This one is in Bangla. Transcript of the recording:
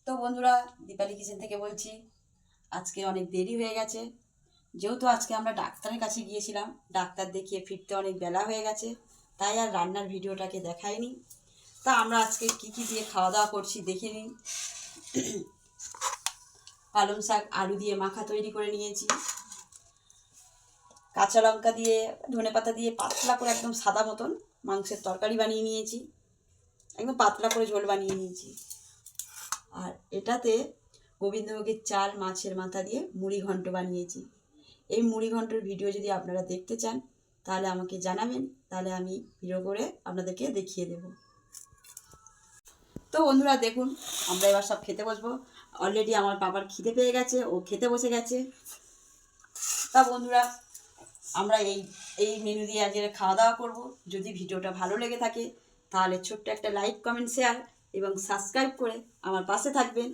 তো বন্ধুরা, দীপালি কিচেন থেকে বলছি। আজকে অনেক দেরি হয়ে গেছে, যেহেতু আজকে আমরা ডাক্তারের কাছে গিয়েছিলাম। ডাক্তার দেখিয়ে ফিরতে অনেক বেলা হয়ে গেছে, তাই আর রান্নার ভিডিওটাকে দেখাইনি। তা আমরা আজকে কি কি দিয়ে খাওয়া দাওয়া করছি দেখে নিন। পালং শাক আলু দিয়ে মাখা তৈরি করে নিয়েছি। কাঁচা লঙ্কা দিয়ে ধনেপাতা দিয়ে পাতলা করে একদম সাদা মতন মাংসের তরকারি বানিয়ে নিয়েছি। একদম পাতলা করে ঝোল বানিয়ে নিয়েছি। আর এটাতে গোবিন্দভোগের চাল মাছের মাথা দিয়ে মুড়ি ঘন্ট বানিয়েছি। এই মুড়ি ঘন্টর ভিডিও যদি আপনারা দেখতে চান তাহলে আমাকে জানাবেন, তাহলে আমি ভিডিও করে আপনাদেরকে দেখিয়ে দেব। তো বন্ধুরা দেখুন, আমরা এবার সব খেতে বসবো। অলরেডি আমার বাবার খিদে পেয়ে গেছে, ও খেতে বসে গেছে। তা বন্ধুরা, আমরা এই মেনু দিয়ে আজকে খাওয়া দাওয়া করবো। যদি ভিডিওটা ভালো লেগে থাকে তাহলে ছোট্ট একটা লাইক কমেন্ট শেয়ার এবং সাবস্ক্রাইব করে আমার পাশে থাকবেন।